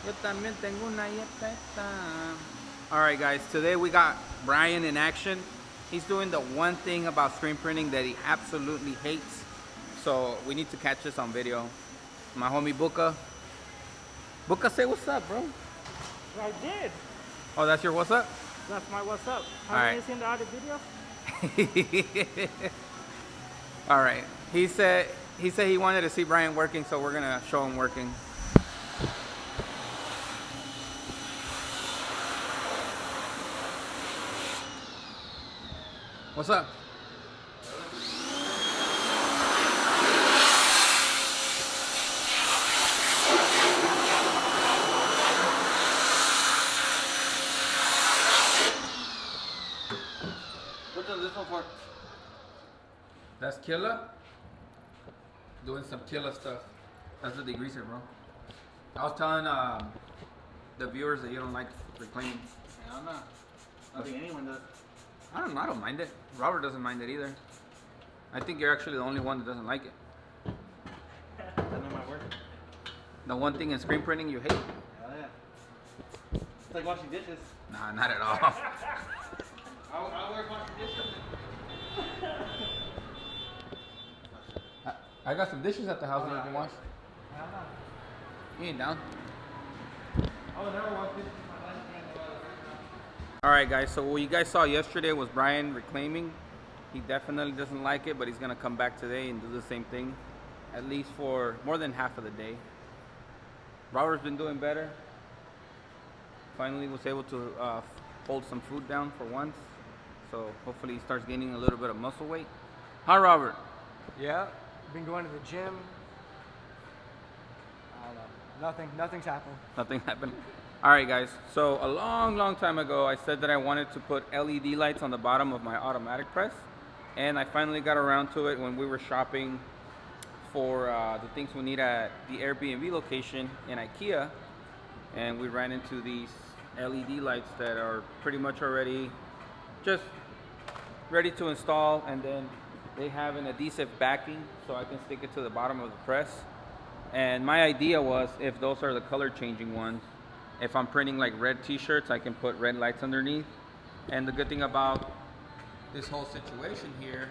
Yo también tengo una yepeta. Alright guys, today we got Brian in action. He's doing the one thing about screen printing that he absolutely hates. So we need to catch this on video. My homie Buka. Buka, say what's up, bro. I did. Oh, that's your what's up? That's my what's up. Alright. Have you seen the other video? Alright. He said he wanted to see Brian working, so we're gonna show him working. What's up? What is this one for? That's killer. Doing some killer stuff. That's the degreaser, bro. I was telling the viewers that you don't like reclaiming. I'm not. I don't think anyone does. I don't know. I don't mind it. Robert doesn't mind it either. I think you're actually the only one that doesn't like it. That might work. The one thing in screen printing you hate? Oh yeah. It's like washing dishes. Nah, not at all. I'll work washing dishes. I got some dishes at the house that you can wash. You ain't down. I would never wash dishes in my life. Alright guys, so what you guys saw yesterday was Brian reclaiming. He definitely doesn't like it, but he's gonna come back today and do the same thing. At least for more than half of the day. Robert's been doing better. Finally was able to hold some food down for once. So hopefully he starts gaining a little bit of muscle weight. Hi Robert. Yeah, been going to the gym. I don't know. Nothing's happened. Nothing happened. Alright guys, so a long time ago I said that I wanted to put LED lights on the bottom of my automatic press, and I finally got around to it when we were shopping for the things we need at the Airbnb location in IKEA, and we ran into these LED lights that are pretty much already just ready to install, and then they have an adhesive backing so I can stick it to the bottom of the press. And my idea was, if those are the color changing ones, if I'm printing like red t-shirts, I can put red lights underneath. And the good thing about this whole situation here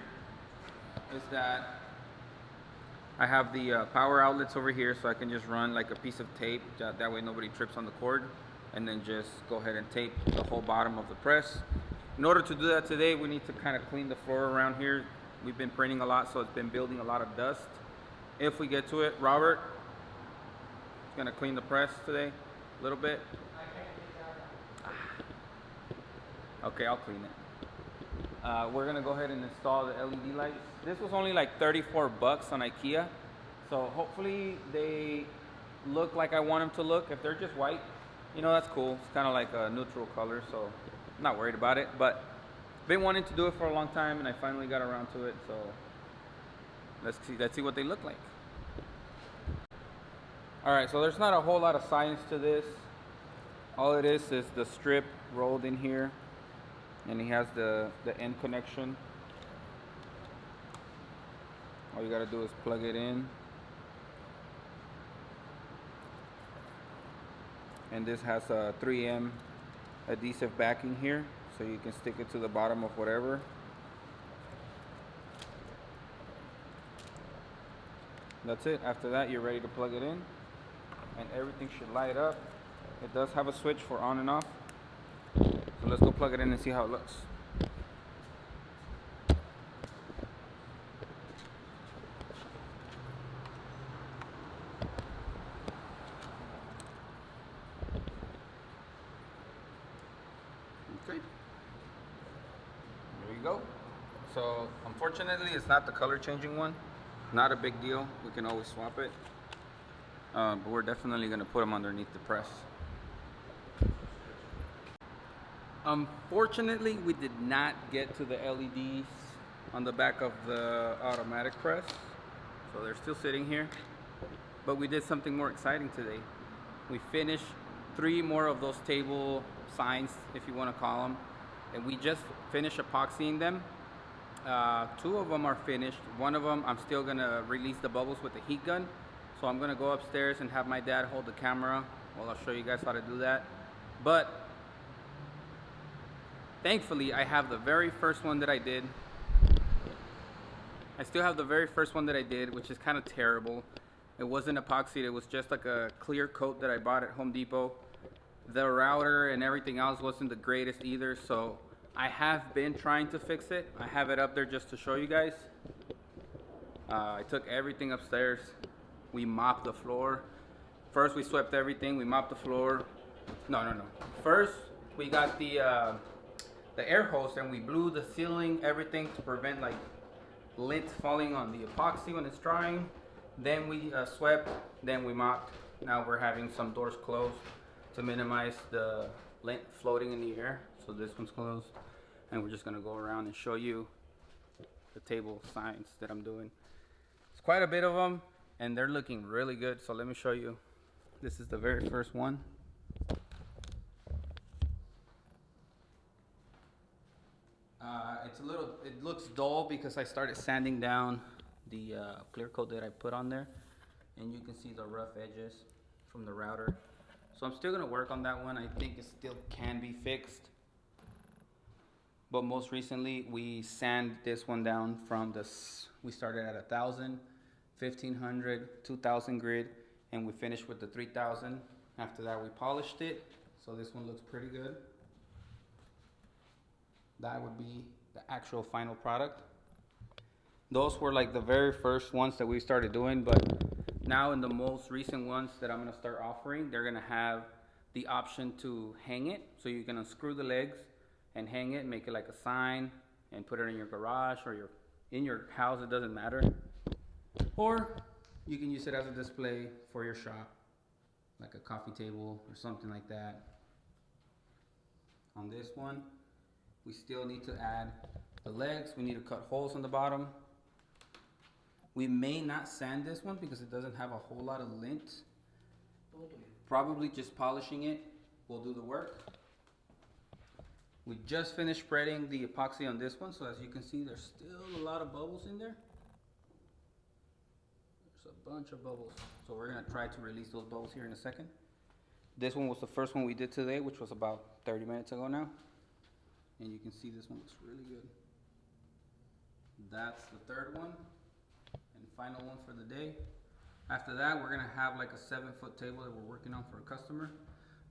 is that I have the power outlets over here, so I can just run like a piece of tape, that way nobody trips on the cord, and then just go ahead and tape the whole bottom of the press. In order to do that today, we need to kind of clean the floor around here. We've been printing a lot, so it's been building a lot of dust. If we get to it, Robert is gonna clean the press today a little bit. Okay, I'll clean it. We're gonna go ahead and install the LED lights. This was only like 34 bucks on IKEA. So hopefully they look like I want them to look. If they're just white, you know, that's cool. It's kind of like a neutral color, so I'm not worried about it. But been wanting to do it for a long time, and I finally got around to it. So let's see what they look like. All right, so there's not a whole lot of science to this. All it is the strip rolled in here, and he has the end connection. All you gotta do is plug it in. And this has a 3M adhesive backing here, so you can stick it to the bottom of whatever. That's it. After that, you're ready to plug it in, and everything should light up. It does have a switch for on and off, so let's go plug it in and see how it looks. Okay, there you go. So unfortunately it's not the color changing one. Not a big deal, we can always swap it. But we're definitely going to put them underneath the press. Unfortunately, we did not get to the LEDs on the back of the automatic press, so they're still sitting here. But we did something more exciting today. We finished 3 more of those table signs, if you want to call them, and we just finished epoxying them. 2 of them are finished. One of them I'm still gonna release the bubbles with the heat gun. So I'm gonna go upstairs and have my dad hold the camera Well, I'll show you guys how to do that. But thankfully, I have the very first one that I did. I still have the very first one that I did, which is kind of terrible. It wasn't epoxy, it was just like a clear coat that I bought at Home Depot. The router and everything else wasn't the greatest either, so I have been trying to fix it. I have it up there just to show you guys. I took everything upstairs. We mopped the floor. First we swept everything, we mopped the floor. No. First we got the air hose and we blew the ceiling, everything to prevent like lint falling on the epoxy when it's drying. Then we swept, then we mopped. Now we're having some doors closed to minimize the lint floating in the air. So this one's closed, and we're just gonna go around and show you the table signs that I'm doing. It's quite a bit of them, and they're looking really good. So let me show you. This is the very first one. It looks dull because I started sanding down the clear coat that I put on there, and you can see the rough edges from the router. So I'm still gonna work on that one. I think it still can be fixed. But most recently, we sanded this one down from this. We started at 1,000, 1,500, 2,000 grit, and we finished with the 3,000. After that, we polished it. So this one looks pretty good. That would be the actual final product. Those were like the very first ones that we started doing, but now in the most recent ones that I'm gonna start offering, they're gonna have the option to hang it. So you can unscrew the legs and hang it, make it like a sign, and put it in your garage or in your house, it doesn't matter. Or you can use it as a display for your shop, like a coffee table or something like that. On this one, we still need to add the legs. We need to cut holes on the bottom. We may not sand this one because it doesn't have a whole lot of lint. Probably just polishing it will do the work. We just finished spreading the epoxy on this one, so as you can see, there's still a lot of bubbles in there. There's a bunch of bubbles. So we're gonna try to release those bubbles here in a second. This one was the first one we did today, which was about 30 minutes ago now. And you can see this one looks really good. That's the third one and final one for the day. After that, we're gonna have like a 7-foot table that we're working on for a customer.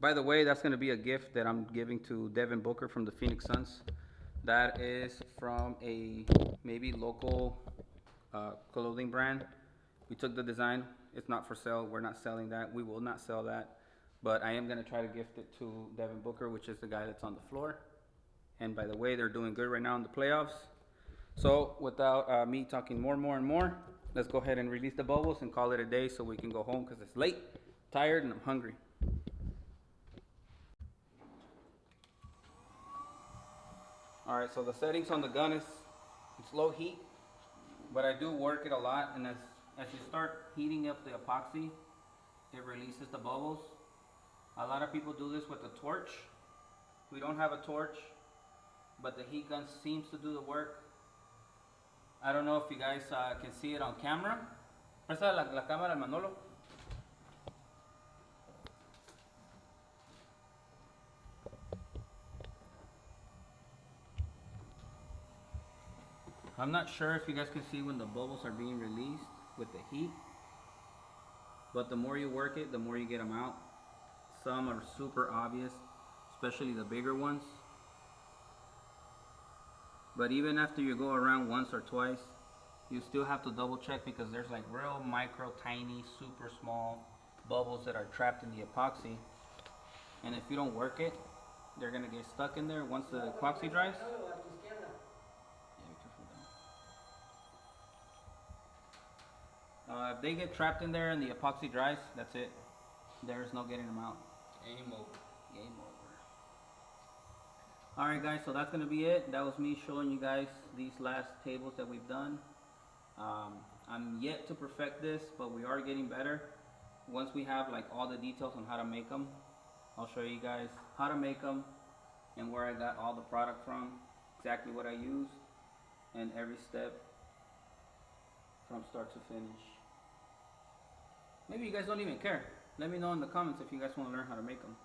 By the way, that's gonna be a gift that I'm giving to Devin Booker from the Phoenix Suns. That is from a maybe local clothing brand. We took the design. It's not for sale. We're not selling that. We will not sell that. But I am gonna try to gift it to Devin Booker, which is the guy that's on the floor. And by the way, they're doing good right now in the playoffs. So without me talking more, let's go ahead and release the bubbles and call it a day so we can go home because it's late, tired, and I'm hungry. All right, so the settings on the gun is it's low heat, but I do work it a lot. And as you start heating up the epoxy, it releases the bubbles. A lot of people do this with a torch. We don't have a torch, but the heat gun seems to do the work. I don't know if you guys can see it on camera. Presta la cámara al Manolo. I'm not sure if you guys can see when the bubbles are being released with the heat, but the more you work it, the more you get them out. Some are super obvious, especially the bigger ones. But even after you go around once or twice, you still have to double check because there's like real micro, tiny, super small bubbles that are trapped in the epoxy. And if you don't work it, they're gonna get stuck in there once the epoxy dries. If they get trapped in there and the epoxy dries, that's it. There's no getting them out. Game over. Game over. Alright guys, so that's going to be it. That was me showing you guys these last tables that we've done. I'm yet to perfect this, but we are getting better. Once we have like all the details on how to make them, I'll show you guys how to make them and where I got all the product from, exactly what I used, and every step from start to finish. Maybe you guys don't even care. Let me know in the comments if you guys want to learn how to make them.